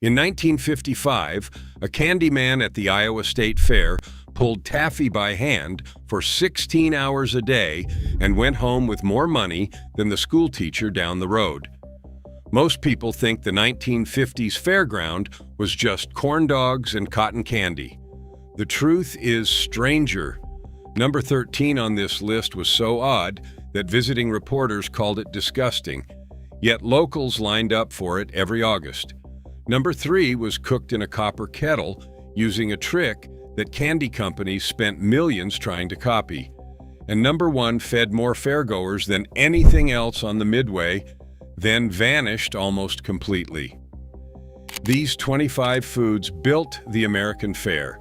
In 1955, a candy man at the Iowa State Fair pulled taffy by hand for 16 hours a day and went home with more money than the school teacher down the road. Most people think the 1950s Fairground was just corn dogs and cotton candy. The truth is stranger. Number 13 on this list was so odd that visiting reporters called it disgusting, yet locals lined up for it every August. Number 3 was cooked in a copper kettle using a trick that candy companies spent millions trying to copy. And number 1 fed more fairgoers than anything else on the Midway, then vanished almost completely. These 25 foods built the American Fair.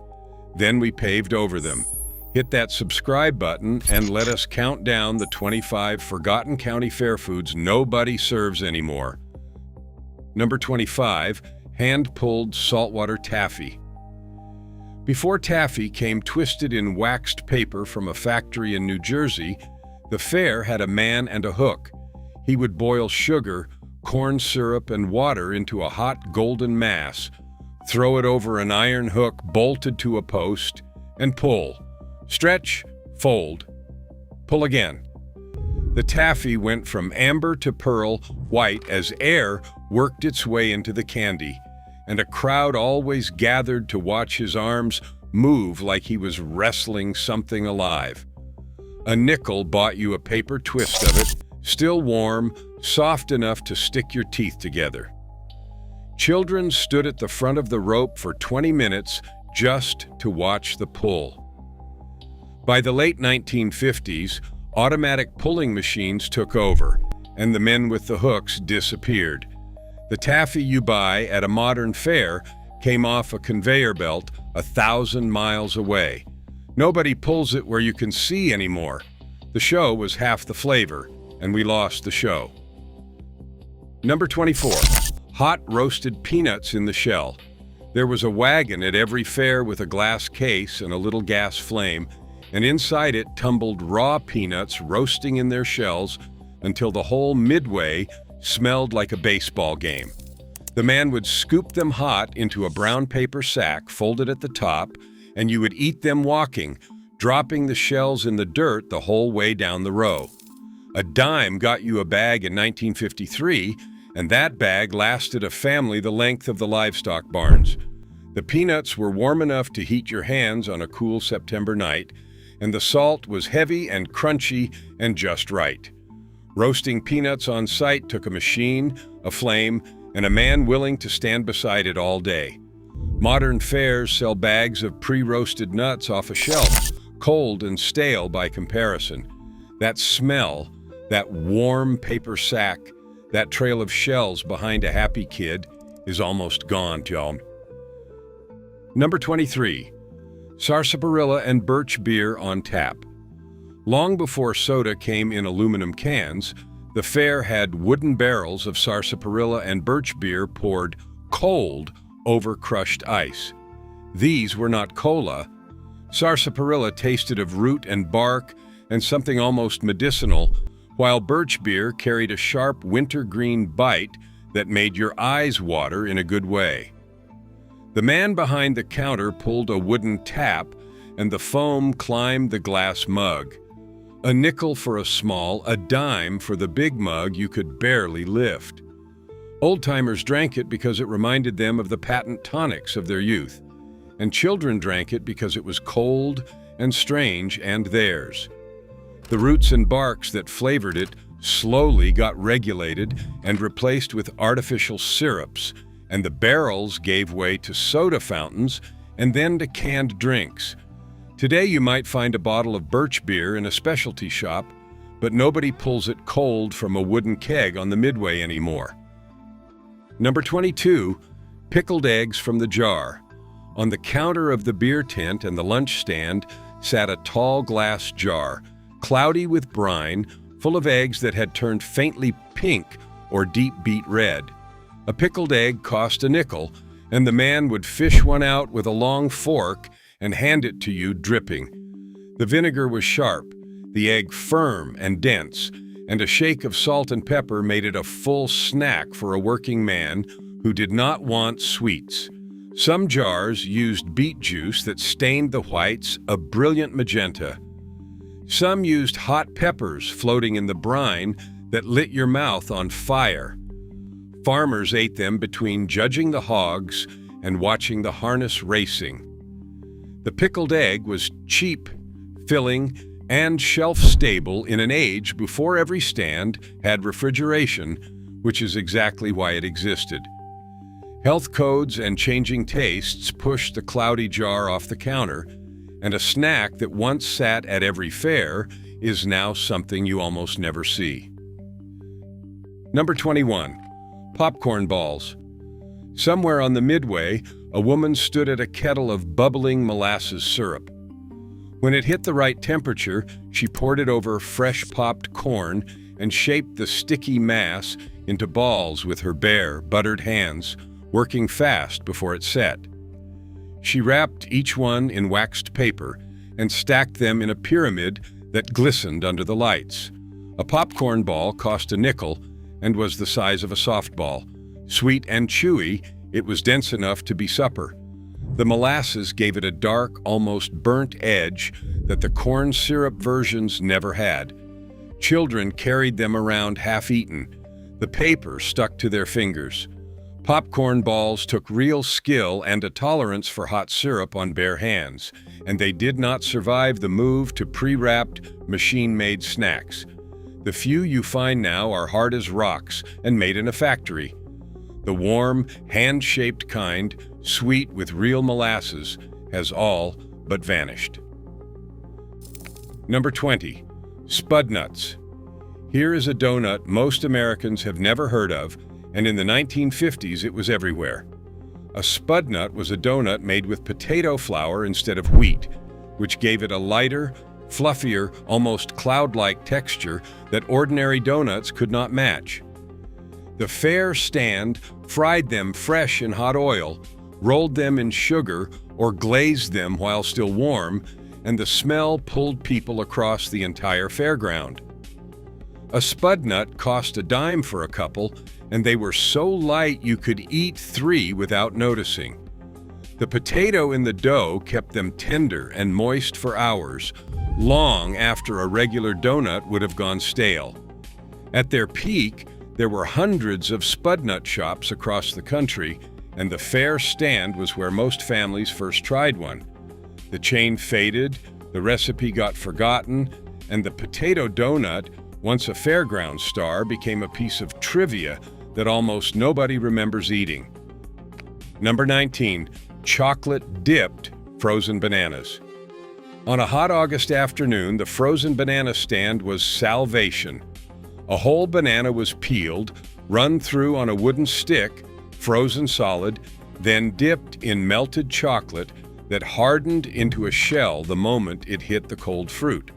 Then we paved over them. Hit that subscribe button and let us count down the 25 forgotten county fair foods nobody serves anymore. Number 25, hand-pulled saltwater taffy. Before taffy came twisted in waxed paper from a factory in New Jersey, the fair had a man and a hook. He would boil sugar, corn syrup, and water into a hot golden mass, throw it over an iron hook bolted to a post, and pull. Stretch, fold, pull again. The taffy went from amber to pearl white as air worked its way into the candy, and a crowd always gathered to watch his arms move like he was wrestling something alive. A nickel bought you a paper twist of it, still warm, soft enough to stick your teeth together. Children stood at the front of the rope for 20 minutes just to watch the pull. By the late 1950s, automatic pulling machines took over, and the men with the hooks disappeared. The taffy you buy at a modern fair came off a conveyor belt 1,000 miles away. Nobody pulls it where you can see anymore. The show was half the flavor, and we lost the show. Number 24, hot roasted peanuts in the shell. There was a wagon at every fair with a glass case and a little gas flame, and inside it tumbled raw peanuts roasting in their shells until the whole Midway smelled like a baseball game. The man would scoop them hot into a brown paper sack folded at the top, and you would eat them walking, dropping the shells in the dirt the whole way down the row. A dime got you a bag in 1953, and that bag lasted a family the length of the livestock barns. The peanuts were warm enough to heat your hands on a cool September night, and the salt was heavy and crunchy and just right. Roasting peanuts on site took a machine, a flame, and a man willing to stand beside it all day. Modern fairs sell bags of pre-roasted nuts off a shelf, cold and stale by comparison. That smell, that warm paper sack, that trail of shells behind a happy kid is almost gone, y'all. Number 23, sarsaparilla and birch beer on tap. Long before soda came in aluminum cans, the fair had wooden barrels of sarsaparilla and birch beer poured cold over crushed ice. These were not cola. Sarsaparilla tasted of root and bark and something almost medicinal, while birch beer carried a sharp wintergreen bite that made your eyes water in a good way. The man behind the counter pulled a wooden tap, and the foam climbed the glass mug. A nickel for a small, a dime for the big mug you could barely lift. Old-timers drank it because it reminded them of the patent tonics of their youth, and children drank it because it was cold and strange and theirs. The roots and barks that flavored it slowly got regulated and replaced with artificial syrups, and the barrels gave way to soda fountains and then to canned drinks. Today you might find a bottle of birch beer in a specialty shop, but nobody pulls it cold from a wooden keg on the Midway anymore. Number 22, pickled eggs from the jar. On the counter of the beer tent and the lunch stand sat a tall glass jar, cloudy with brine, full of eggs that had turned faintly pink or deep beet red. A pickled egg cost a nickel, and the man would fish one out with a long fork and hand it to you dripping. The vinegar was sharp, the egg firm and dense, and a shake of salt and pepper made it a full snack for a working man who did not want sweets. Some jars used beet juice that stained the whites a brilliant magenta. Some used hot peppers floating in the brine that lit your mouth on fire. Farmers ate them between judging the hogs and watching the harness racing. The pickled egg was cheap, filling, and shelf-stable in an age before every stand had refrigeration, which is exactly why it existed. Health codes and changing tastes pushed the cloudy jar off the counter, and a snack that once sat at every fair is now something you almost never see. Number 21. Popcorn balls. Somewhere on the midway, a woman stood at a kettle of bubbling molasses syrup. When it hit the right temperature, she poured it over fresh popped corn and shaped the sticky mass into balls with her bare, buttered hands, working fast before it set. She wrapped each one in waxed paper and stacked them in a pyramid that glistened under the lights. A popcorn ball cost a nickel and was the size of a softball. Sweet and chewy, it was dense enough to be supper. The molasses gave it a dark, almost burnt edge that the corn syrup versions never had. Children carried them around half-eaten. The paper stuck to their fingers. Popcorn balls took real skill and a tolerance for hot syrup on bare hands, and they did not survive the move to pre-wrapped, machine-made snacks. The few you find now are hard as rocks and made in a factory. The warm, hand-shaped kind, sweet with real molasses, has all but vanished. Number 20. Spud nuts. Here is a donut most Americans have never heard of, and in the 1950s it was everywhere. A spud nut was a donut made with potato flour instead of wheat, which gave it a lighter, fluffier, almost cloud-like texture that ordinary donuts could not match. The fair stand fried them fresh in hot oil, rolled them in sugar, or glazed them while still warm, and the smell pulled people across the entire fairground. A spud nut cost a dime for a couple, and they were so light you could eat 3 without noticing. The potato in the dough kept them tender and moist for hours, long after a regular donut would have gone stale. At their peak, there were hundreds of spud nut shops across the country, and the fair stand was where most families first tried one. The chain faded, the recipe got forgotten, and the potato donut, once a Fairground star, became a piece of trivia that almost nobody remembers eating. Number 19. Chocolate-dipped frozen bananas. On a hot August afternoon, the frozen banana stand was salvation. A whole banana was peeled, run through on a wooden stick, frozen solid, then dipped in melted chocolate that hardened into a shell the moment it hit the cold fruit.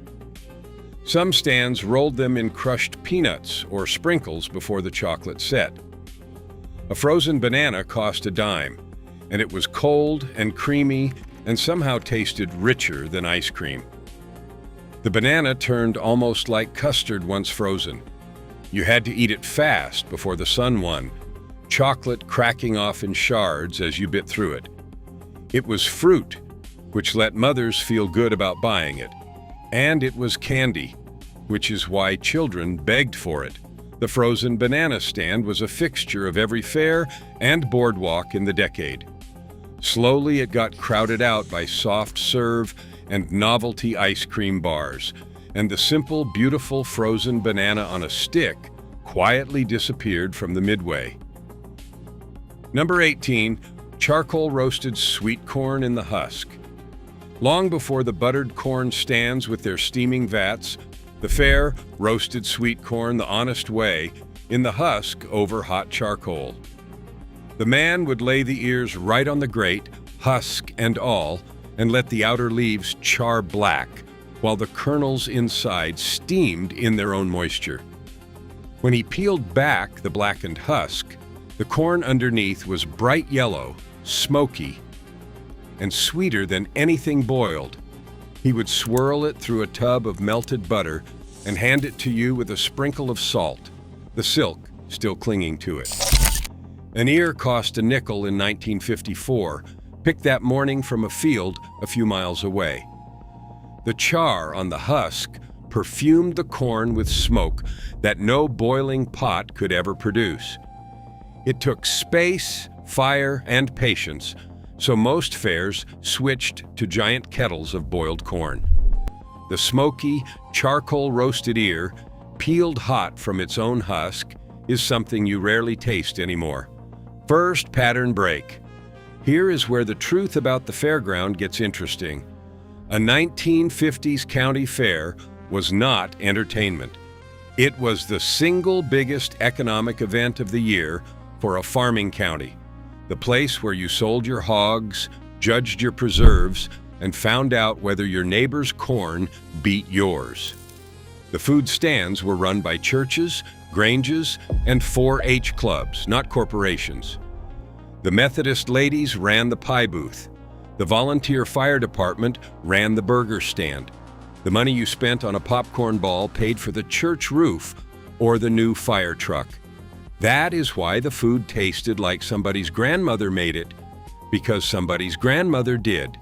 Some stands rolled them in crushed peanuts or sprinkles before the chocolate set. A frozen banana cost a dime, and it was cold and creamy and somehow tasted richer than ice cream. The banana turned almost like custard once frozen. You had to eat it fast before the sun won, chocolate cracking off in shards as you bit through it. It was fruit, which let mothers feel good about buying it. And it was candy, which is why children begged for it. The frozen banana stand was a fixture of every fair and boardwalk in the decade. Slowly it got crowded out by soft serve and novelty ice cream bars, and the simple, beautiful frozen banana on a stick quietly disappeared from the midway. Number 18. Charcoal roasted sweet corn in the husk. Long before the buttered corn stands with their steaming vats, the fair roasted sweet corn the honest way, in the husk over hot charcoal. The man would lay the ears right on the grate, husk and all, and let the outer leaves char black, while the kernels inside steamed in their own moisture. When he peeled back the blackened husk, the corn underneath was bright yellow, smoky, and sweeter than anything boiled. He would swirl it through a tub of melted butter and hand it to you with a sprinkle of salt, the silk still clinging to it. An ear cost a nickel in 1954, picked that morning from a field a few miles away. The char on the husk perfumed the corn with smoke that no boiling pot could ever produce. It took space, fire, and patience, so most fairs switched to giant kettles of boiled corn. The smoky, charcoal-roasted ear, peeled hot from its own husk, is something you rarely taste anymore. First pattern break. Here is where the truth about the fairground gets interesting. A 1950s county fair was not entertainment. It was the single biggest economic event of the year for a farming county, the place where you sold your hogs, judged your preserves, and found out whether your neighbor's corn beat yours. The food stands were run by churches, granges, and 4-H clubs, not corporations. The Methodist ladies ran the pie booth. The volunteer fire department ran the burger stand. The money you spent on a popcorn ball paid for the church roof or the new fire truck. That is why the food tasted like somebody's grandmother made it, because somebody's grandmother did.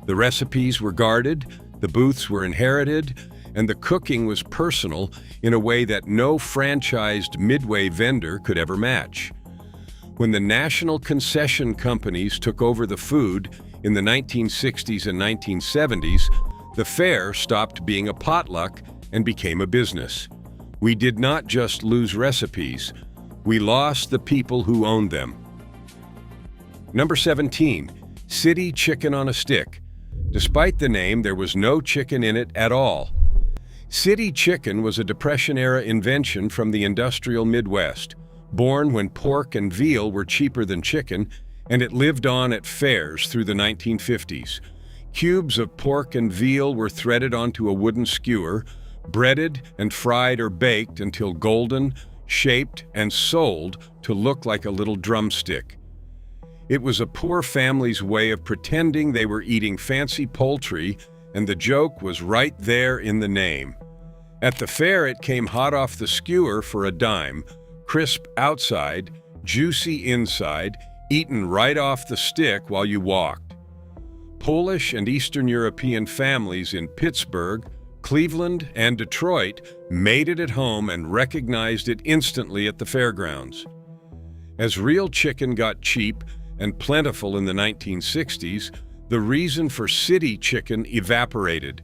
The recipes were guarded, the booths were inherited, and the cooking was personal in a way that no franchised midway vendor could ever match. When the national concession companies took over the food in the 1960s and 1970s, the fair stopped being a potluck and became a business. We did not just lose recipes, we lost the people who owned them. Number 17, City Chicken on a Stick. Despite the name, there was no chicken in it at all. City chicken was a Depression-era invention from the industrial Midwest, born when pork and veal were cheaper than chicken, and it lived on at fairs through the 1950s. Cubes of pork and veal were threaded onto a wooden skewer, breaded and fried or baked until golden, shaped, and sold to look like a little drumstick. It was a poor family's way of pretending they were eating fancy poultry, and the joke was right there in the name. At the fair, it came hot off the skewer for a dime, crisp outside, juicy inside, eaten right off the stick while you walked. Polish and Eastern European families in Pittsburgh, Cleveland, and Detroit made it at home and recognized it instantly at the fairgrounds. As real chicken got cheap and plentiful in the 1960s, the reason for city chicken evaporated,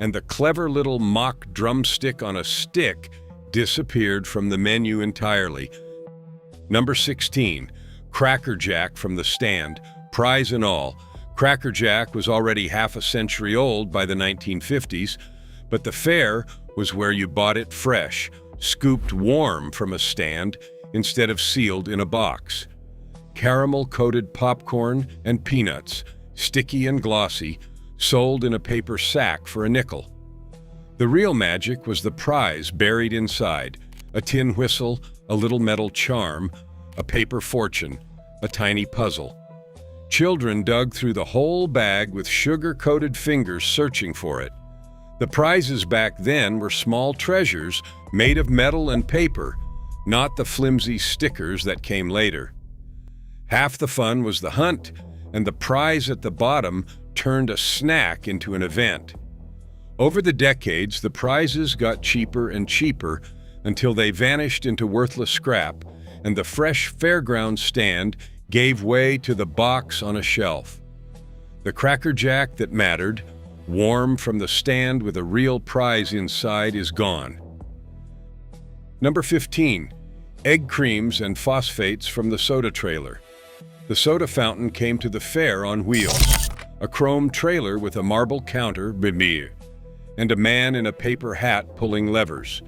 and the clever little mock drumstick on a stick disappeared from the menu entirely. Number 16, Cracker Jack from the stand, prize and all. Cracker Jack was already half a century old by the 1950s, but the fair was where you bought it fresh, scooped warm from a stand instead of sealed in a box. Caramel-coated popcorn and peanuts, sticky and glossy, sold in a paper sack for a nickel. The real magic was the prize buried inside, a tin whistle, a little metal charm, a paper fortune, a tiny puzzle. Children dug through the whole bag with sugar-coated fingers searching for it. The prizes back then were small treasures made of metal and paper, not the flimsy stickers that came later. Half the fun was the hunt, and the prize at the bottom turned a snack into an event. Over the decades, the prizes got cheaper and cheaper until they vanished into worthless scrap, and the fresh fairground stand gave way to the box on a shelf. The Cracker Jack that mattered, warm from the stand with a real prize inside, is gone. Number 15, Egg creams and phosphates from the soda trailer. The soda fountain came to the fair on wheels, a chrome trailer with a marble counter, bimir, and a man in a paper hat pulling levers.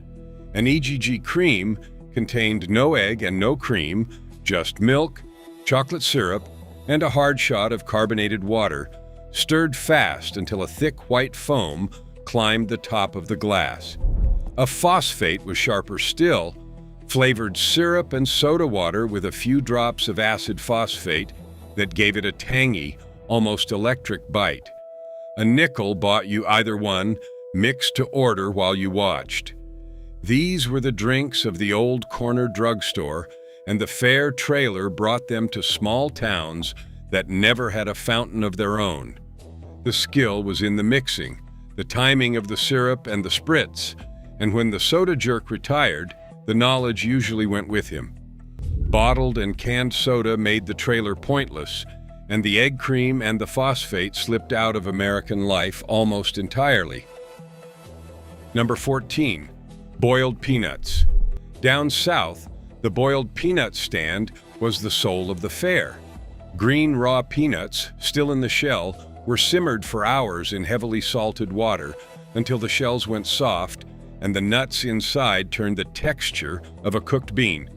An EGG cream contained no egg and no cream, just milk, chocolate syrup, and a hard shot of carbonated water, stirred fast until a thick white foam climbed the top of the glass. A phosphate was sharper still, flavored syrup and soda water with a few drops of acid phosphate that gave it a tangy, almost electric bite. A nickel bought you either one, mixed to order while you watched. These were the drinks of the old corner drugstore, and the fair trailer brought them to small towns that never had a fountain of their own. The skill was in the mixing, the timing of the syrup and the spritz, and when the soda jerk retired, the knowledge usually went with him. Bottled and canned soda made the trailer pointless, and the egg cream and the phosphate slipped out of American life almost entirely. Number 14, boiled peanuts. Down south, the boiled peanut stand was the soul of the fair. Green raw peanuts, still in the shell, were simmered for hours in heavily salted water until the shells went soft and the nuts inside turned the texture of a cooked bean.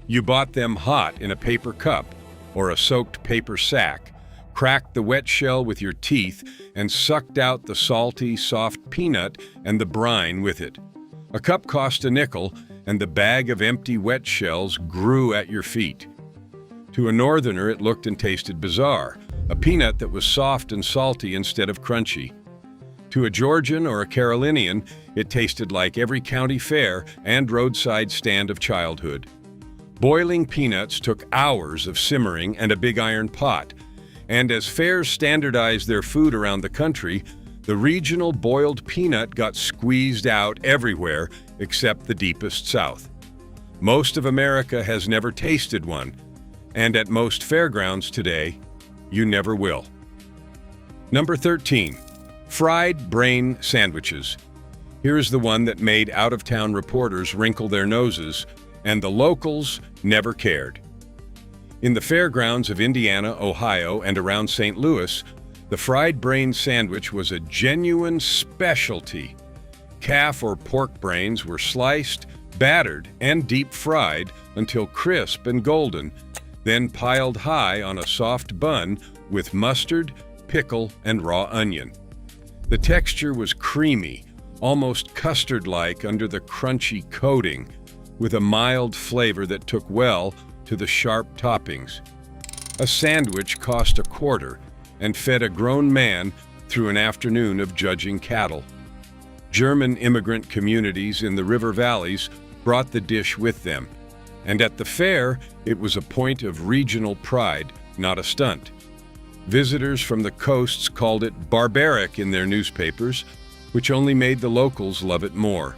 You bought them hot in a paper cup or a soaked paper sack, cracked the wet shell with your teeth, and sucked out the salty, soft peanut and the brine with it. A cup cost a nickel, and the bag of empty wet shells grew at your feet. To a northerner, it looked and tasted bizarre, a peanut that was soft and salty instead of crunchy. To a Georgian or a Carolinian, it tasted like every county fair and roadside stand of childhood. Boiling peanuts took hours of simmering and a big iron pot, and as fairs standardized their food around the country, the regional boiled peanut got squeezed out everywhere except the deepest south. Most of America has never tasted one, and at most fairgrounds today, you never will. Number 13, fried brain sandwiches. Here is the one that made out-of-town reporters wrinkle their noses, and the locals never cared. In the fairgrounds of Indiana, Ohio, and around St. Louis, the fried brain sandwich was a genuine specialty. Calf or pork brains were sliced, battered, and deep-fried until crisp and golden, then piled high on a soft bun with mustard, pickle, and raw onion. The texture was creamy, almost custard-like under the crunchy coating, with a mild flavor that took well to the sharp toppings. A sandwich cost $0.25 and fed a grown man through an afternoon of judging cattle. German immigrant communities in the river valleys brought the dish with them, and at the fair, it was a point of regional pride, not a stunt. Visitors from the coasts called it barbaric in their newspapers, which only made the locals love it more.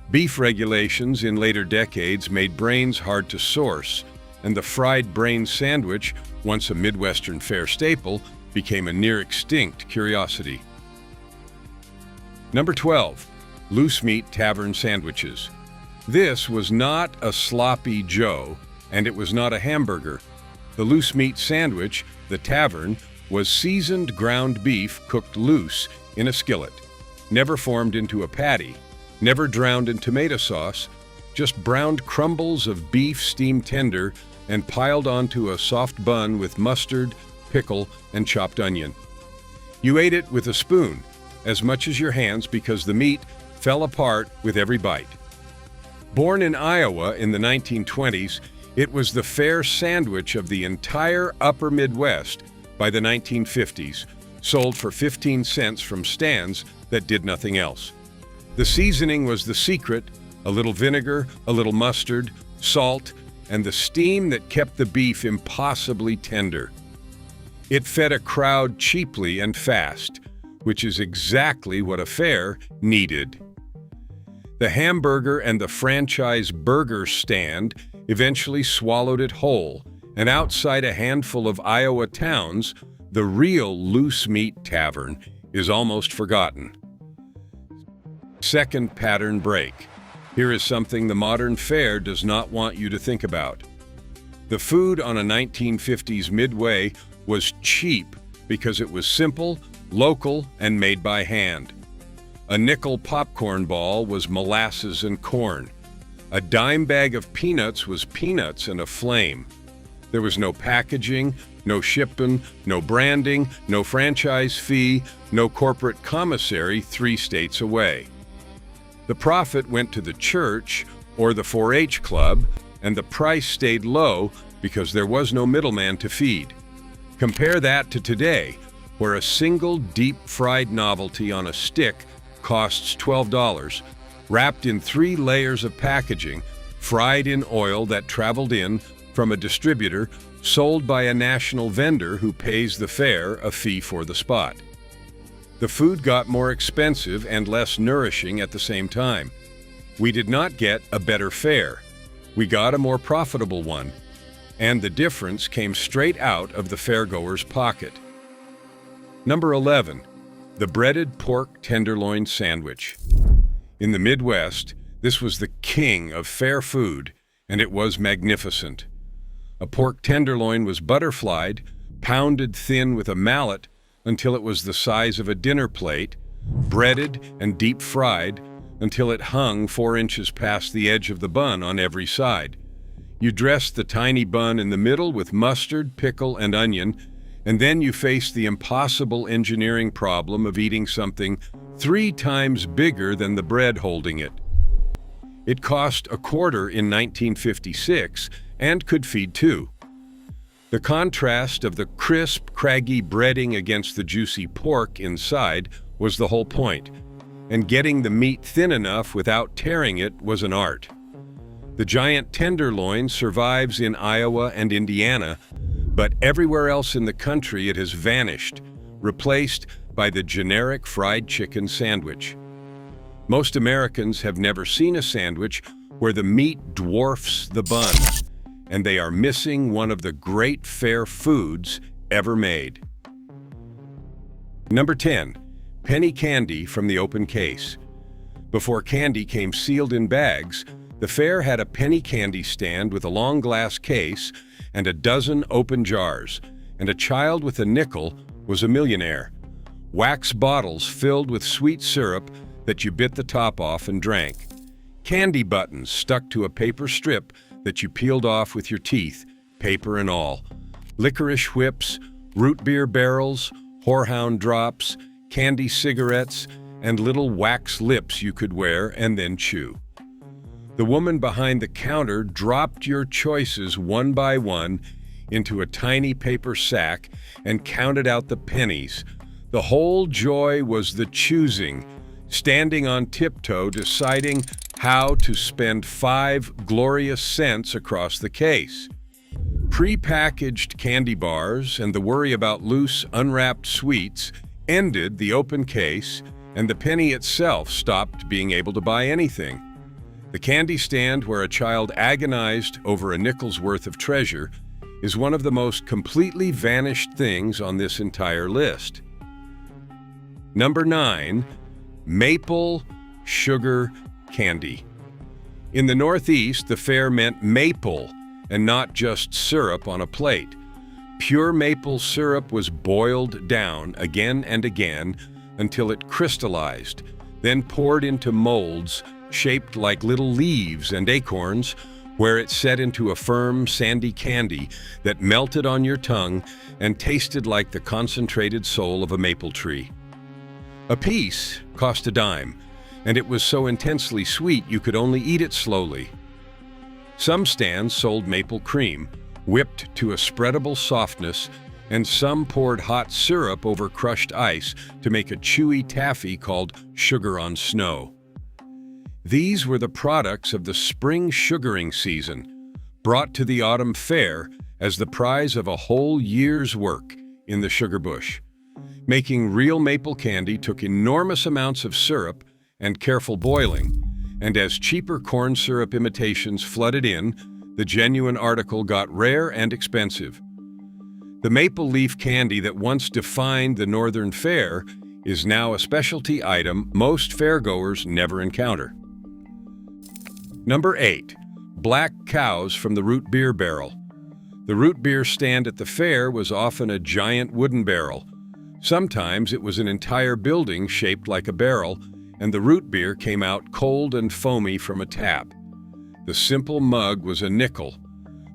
Beef regulations in later decades made brains hard to source, and the fried brain sandwich, once a Midwestern fair staple, became a near-extinct curiosity. Number 12, loose meat tavern sandwiches. This was not a sloppy Joe, and it was not a hamburger. The loose meat sandwich, the tavern, was seasoned ground beef cooked loose in a skillet, never formed into a patty, never drowned in tomato sauce, just browned crumbles of beef steamed tender and piled onto a soft bun with mustard, pickle, and chopped onion. You ate it with a spoon, as much as your hands, because the meat fell apart with every bite. Born in Iowa in the 1920s, it was the fair sandwich of the entire upper Midwest by the 1950s, sold for 15 cents from stands that did nothing else. The seasoning was the secret: a little vinegar, a little mustard, salt, and the steam that kept the beef impossibly tender. It fed a crowd cheaply and fast, which is exactly what a fair needed. The hamburger and the franchise burger stand eventually swallowed it whole, and outside a handful of Iowa towns, the real loose meat tavern is almost forgotten. Second pattern break. Here is something the modern fair does not want you to think about. The food on a 1950s Midway was cheap because it was simple, local, and made by hand. A nickel popcorn ball was molasses and corn. A dime bag of peanuts was peanuts and a flame. There was no packaging, no shipping, no branding, no franchise fee, no corporate commissary 3 states away. The profit went to the church or the 4-H club, and the price stayed low because there was no middleman to feed. Compare that to today, where a single deep-fried novelty on a stick costs $12, wrapped in 3 layers of packaging, fried in oil that traveled in from a distributor, sold by a national vendor who pays the fare a fee for the spot. The food got more expensive and less nourishing at the same time. We did not get a better fare. We got a more profitable one, and the difference came straight out of the fairgoer's pocket. Number 11, the breaded pork tenderloin sandwich. In the Midwest, this was the king of fair food, and it was magnificent. A pork tenderloin was butterflied, pounded thin with a mallet until it was the size of a dinner plate, breaded and deep fried until it hung 4 inches past the edge of the bun on every side. You dressed the tiny bun in the middle with mustard, pickle, and onion, and then you faced the impossible engineering problem of eating something 3 times bigger than the bread holding it. It cost $0.25 in 1956 and could feed 2. The contrast of the crisp, craggy breading against the juicy pork inside was the whole point, and getting the meat thin enough without tearing it was an art. The giant tenderloin survives in Iowa and Indiana, but everywhere else in the country it has vanished, replaced by the generic fried chicken sandwich. Most Americans have never seen a sandwich where the meat dwarfs the bun, and they are missing one of the great fair foods ever made. Number 10, penny candy from the open case. Before candy came sealed in bags, the fair had a penny candy stand with a long glass case and a dozen open jars, and a child with a nickel was a millionaire. Wax bottles filled with sweet syrup that you bit the top off and drank. Candy buttons stuck to a paper strip that you peeled off with your teeth, paper and all. Licorice whips, root beer barrels, whorehound drops, candy cigarettes, and little wax lips you could wear and then chew. The woman behind the counter dropped your choices one by one into a tiny paper sack and counted out the pennies. The whole joy was the choosing, standing on tiptoe deciding how to spend 5 glorious cents across the case. Pre-packaged candy bars and the worry about loose, unwrapped sweets ended the open case, and the penny itself stopped being able to buy anything. The candy stand where a child agonized over a nickel's worth of treasure is one of the most completely vanished things on this entire list. Number 9, maple sugar candy. In the Northeast, the fair meant maple and not just syrup on a plate. Pure maple syrup was boiled down again and again until it crystallized, then poured into molds shaped like little leaves and acorns, where it set into a firm, sandy candy that melted on your tongue and tasted like the concentrated soul of a maple tree. A piece cost a dime, and it was so intensely sweet you could only eat it slowly. Some stands sold maple cream, whipped to a spreadable softness, and some poured hot syrup over crushed ice to make a chewy taffy called sugar on snow. These were the products of the spring sugaring season, brought to the autumn fair as the prize of a whole year's work in the sugar bush. Making real maple candy took enormous amounts of syrup and careful boiling, and as cheaper corn syrup imitations flooded in, the genuine article got rare and expensive. The maple leaf candy that once defined the Northern Fair is now a specialty item most fairgoers never encounter. Number 8, black cows from the root beer barrel. The root beer stand at the fair was often a giant wooden barrel. Sometimes it was an entire building shaped like a barrel, and the root beer came out cold and foamy from a tap. The simple mug was a nickel.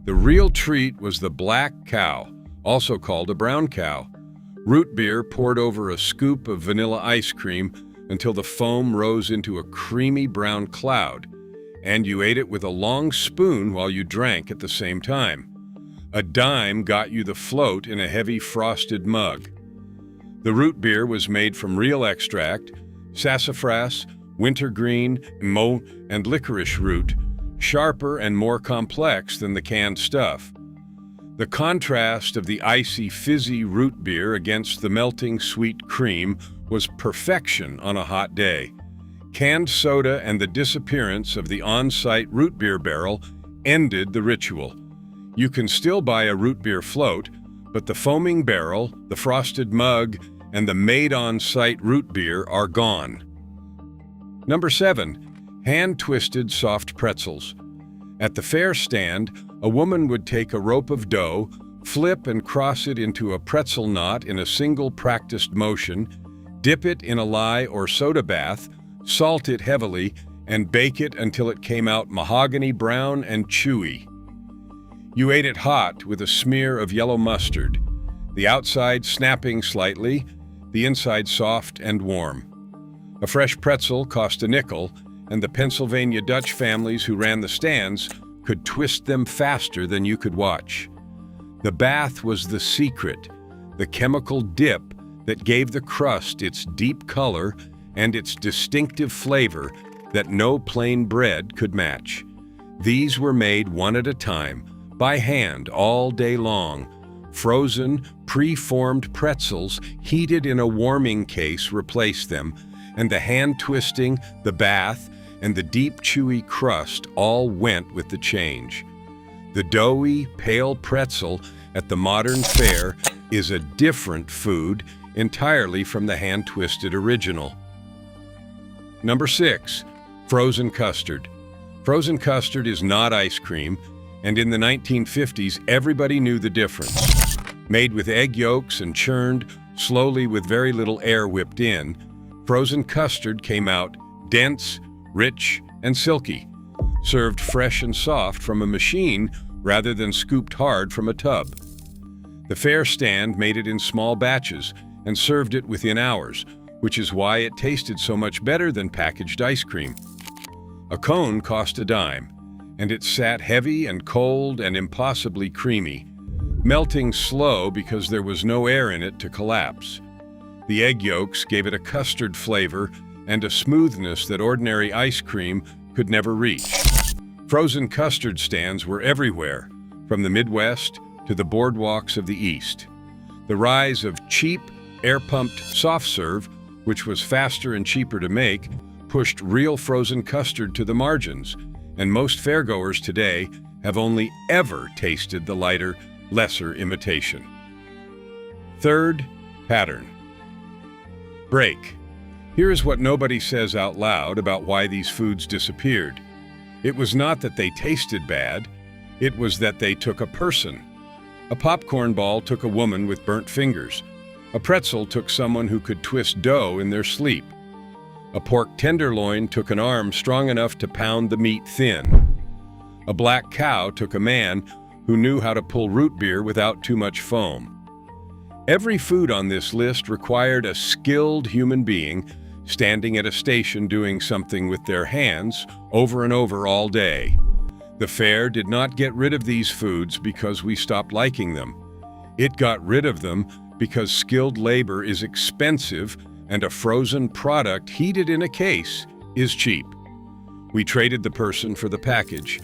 The real treat was the black cow, also called a brown cow. Root beer poured over a scoop of vanilla ice cream until the foam rose into a creamy brown cloud, and you ate it with a long spoon while you drank at the same time. A dime got you the float in a heavy frosted mug. The root beer was made from real extract, sassafras, wintergreen, mo, and licorice root, sharper and more complex than the canned stuff. The contrast of the icy, fizzy root beer against the melting sweet cream was perfection on a hot day. Canned soda and the disappearance of the on-site root beer barrel ended the ritual. You can still buy a root beer float, but the foaming barrel, the frosted mug, and the made-on-site root beer are gone. Number 7. Hand-twisted soft pretzels. At the fair stand, a woman would take a rope of dough, flip and cross it into a pretzel knot in a single practiced motion, dip it in a lye or soda bath, salt it heavily, and bake it until it came out mahogany brown and chewy. You ate it hot with a smear of yellow mustard, the outside snapping slightly, the inside soft and warm. A fresh pretzel cost a nickel, and the Pennsylvania Dutch families who ran the stands could twist them faster than you could watch. The bath was the secret, the chemical dip that gave the crust its deep color and its distinctive flavor that no plain bread could match. These were made one at a time, by hand all day long. Frozen, pre-formed pretzels heated in a warming case replaced them, and the hand-twisting, the bath, and the deep, chewy crust all went with the change. The doughy, pale pretzel at the modern fare is a different food entirely from the hand-twisted original. Number 6. Frozen custard. Frozen custard is not ice cream, and in the 1950s, everybody knew the difference. Made with egg yolks and churned slowly with very little air whipped in, frozen custard came out dense, rich, and silky, served fresh and soft from a machine rather than scooped hard from a tub. The fair stand made it in small batches and served it within hours, which is why it tasted so much better than packaged ice cream. A cone cost a dime, and it sat heavy and cold and impossibly creamy, melting slow because there was no air in it to collapse. The egg yolks gave it a custard flavor and a smoothness that ordinary ice cream could never reach. Frozen custard stands were everywhere, from the Midwest to the boardwalks of the East. The rise of cheap, air-pumped soft serve, which was faster and cheaper to make, pushed real frozen custard to the margins, and most fairgoers today have only ever tasted the lighter, lesser imitation. Third, pattern. Break. Here is what nobody says out loud about why these foods disappeared. It was not that they tasted bad, it was that they took a person. A popcorn ball took a woman with burnt fingers. A pretzel took someone who could twist dough in their sleep. A pork tenderloin took an arm strong enough to pound the meat thin. A black cow took a man who knew how to pull root beer without too much foam. Every food on this list required a skilled human being standing at a station doing something with their hands over and over all day. The fair did not get rid of these foods because we stopped liking them. It got rid of them because skilled labor is expensive and a frozen product heated in a case is cheap. We traded the person for the package.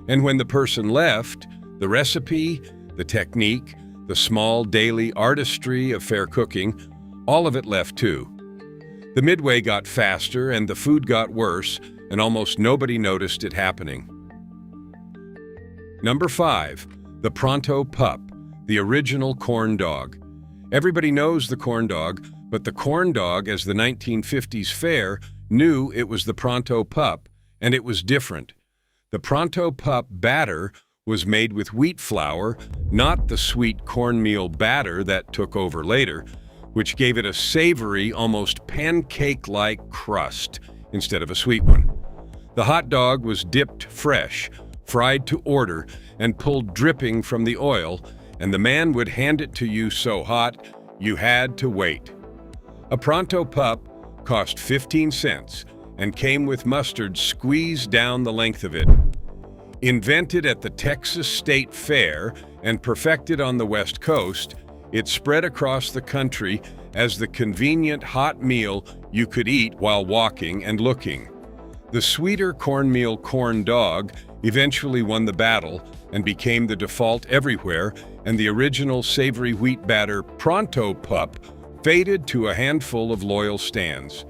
And when the person left, the recipe, the technique, the small daily artistry of fair cooking, all of it left too. The midway got faster and the food got worse, and almost nobody noticed it happening. Number 5, the Pronto Pup, the original corn dog. Everybody knows the corn dog, but the corn dog as the 1950s fare knew it was the Pronto Pup, and it was different. The Pronto Pup batter was made with wheat flour, not the sweet cornmeal batter that took over later, which gave it a savory, almost pancake-like crust instead of a sweet one. The hot dog was dipped fresh, fried to order, and pulled dripping from the oil, and the man would hand it to you so hot, you had to wait. A Pronto Pup cost 15 cents and came with mustard squeezed down the length of it. Invented at the Texas State Fair and perfected on the West Coast, it spread across the country as the convenient hot meal you could eat while walking and looking. The sweeter cornmeal corn dog eventually won the battle and became the default everywhere, and the original savory wheat batter Pronto Pup faded to a handful of loyal stands.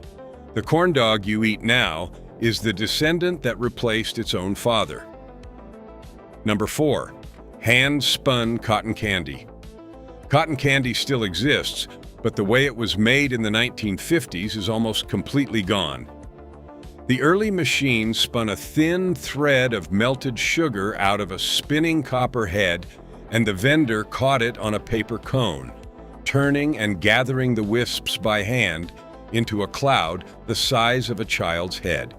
The corn dog you eat now is the descendant that replaced its own father. Number 4. Hand-spun cotton candy. Cotton candy still exists, but the way it was made in the 1950s is almost completely gone. The early machine spun a thin thread of melted sugar out of a spinning copper head, and the vendor caught it on a paper cone, turning and gathering the wisps by hand into a cloud the size of a child's head.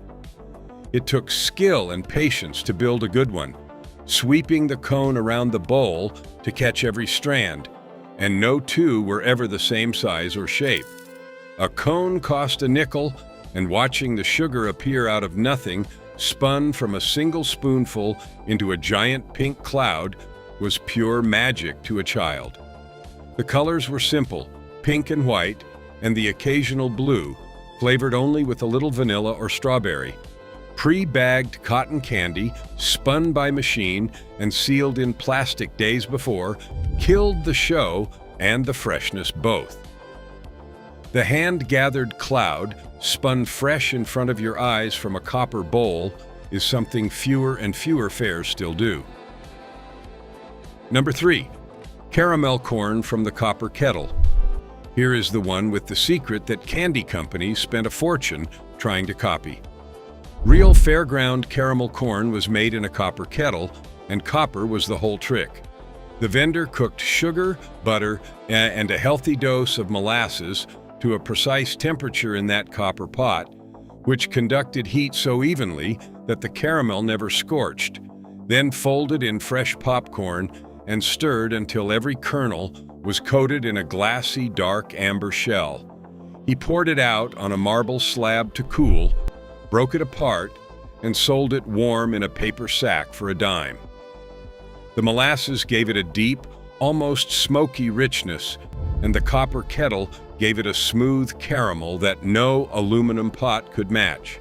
It took skill and patience to build a good one, sweeping the cone around the bowl to catch every strand, and no two were ever the same size or shape. A cone cost a nickel, and watching the sugar appear out of nothing, spun from a single spoonful into a giant pink cloud, was pure magic to a child. The colors were simple, pink and white, and the occasional blue, flavored only with a little vanilla or strawberry. Pre-bagged cotton candy, spun by machine and sealed in plastic days before, killed the show and the freshness both. The hand-gathered cloud, spun fresh in front of your eyes from a copper bowl, is something fewer and fewer fairs still do. Number 3. Caramel corn from the copper kettle. Here is the one with the secret that candy companies spent a fortune trying to copy. Real Fairground caramel corn was made in a copper kettle, and copper was the whole trick. The vendor cooked sugar, butter, and a healthy dose of molasses to a precise temperature in that copper pot, which conducted heat so evenly that the caramel never scorched, then folded in fresh popcorn and stirred until every kernel was coated in a glassy, dark amber shell. He poured it out on a marble slab to cool, broke it apart, and sold it warm in a paper sack for a dime. The molasses gave it a deep, almost smoky richness, and the copper kettle gave it a smooth caramel that no aluminum pot could match.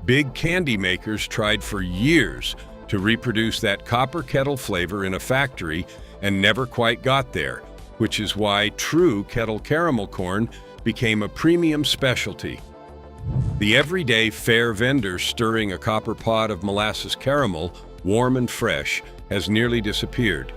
Big candy makers tried for years to reproduce that copper kettle flavor in a factory and never quite got there, which is why true kettle caramel corn became a premium specialty. The everyday fair vendor stirring a copper pot of molasses caramel, warm and fresh, has nearly disappeared.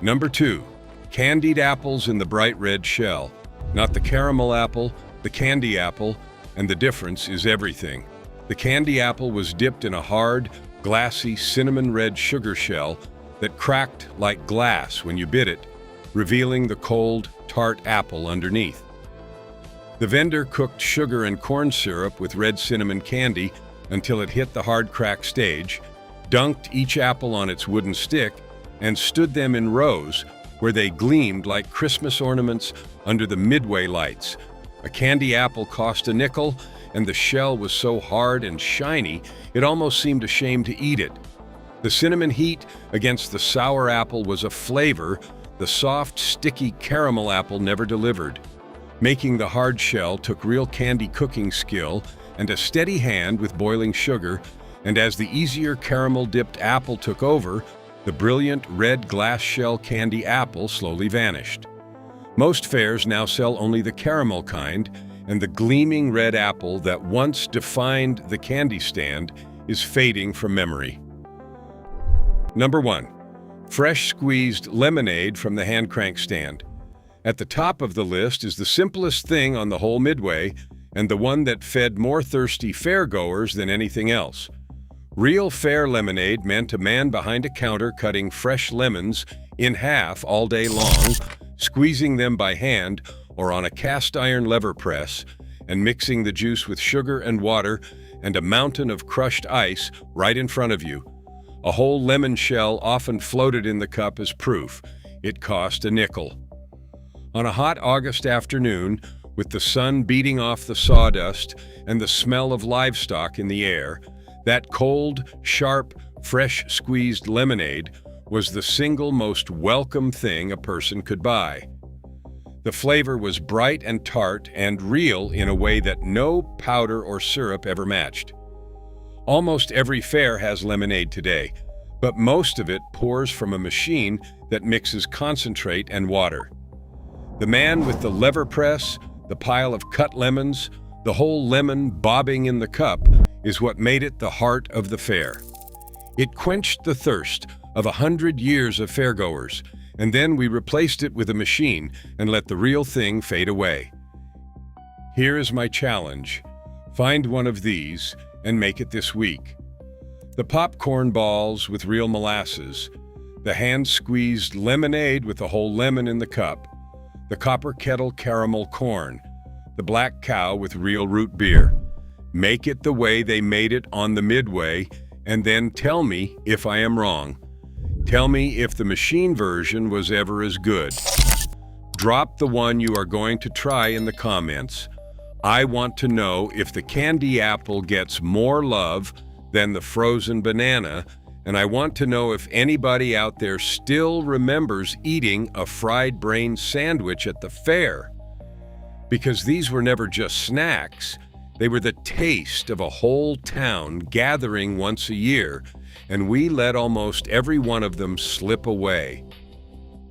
Number 2. Candied apples in the bright red shell. Not the caramel apple, the candy apple, and the difference is everything. The candy apple was dipped in a hard, glassy cinnamon red sugar shell that cracked like glass when you bit it, revealing the cold, tart apple underneath. The vendor cooked sugar and corn syrup with red cinnamon candy until it hit the hard crack stage, dunked each apple on its wooden stick, and stood them in rows where they gleamed like Christmas ornaments under the midway lights. A candy apple cost a nickel, and the shell was so hard and shiny it almost seemed a shame to eat it. The cinnamon heat against the sour apple was a flavor the soft, sticky caramel apple never delivered. Making the hard shell took real candy cooking skill and a steady hand with boiling sugar, and as the easier caramel-dipped apple took over, the brilliant red glass shell candy apple slowly vanished. Most fairs now sell only the caramel kind, and the gleaming red apple that once defined the candy stand is fading from memory. Number 1. Fresh squeezed lemonade from the hand crank stand. At the top of the list is the simplest thing on the whole midway, and the one that fed more thirsty fairgoers than anything else. Real fair lemonade meant a man behind a counter cutting fresh lemons in half all day long, squeezing them by hand or on a cast iron lever press, and mixing the juice with sugar and water and a mountain of crushed ice right in front of you. A whole lemon shell often floated in the cup as proof. It cost a nickel. On a hot August afternoon, with the sun beating off the sawdust and the smell of livestock in the air, that cold, sharp, fresh-squeezed lemonade was the single most welcome thing a person could buy. The flavor was bright and tart and real in a way that no powder or syrup ever matched. Almost every fair has lemonade today, but most of it pours from a machine that mixes concentrate and water. The man with the lever press, the pile of cut lemons, the whole lemon bobbing in the cup is what made it the heart of the fair. It quenched the thirst of 100 years of fairgoers, and then we replaced it with a machine and let the real thing fade away. Here is my challenge. Find one of these and make it this week. The popcorn balls with real molasses, the hand-squeezed lemonade with the whole lemon in the cup, the copper kettle caramel corn, the black cow with real root beer. Make it the way they made it on the Midway, and then tell me if I am wrong. Tell me if the machine version was ever as good. Drop the one you are going to try in the comments. I want to know if the candy apple gets more love than the frozen banana, and I want to know if anybody out there still remembers eating a fried brain sandwich at the fair. Because these were never just snacks, they were the taste of a whole town gathering once a year, and we let almost every one of them slip away.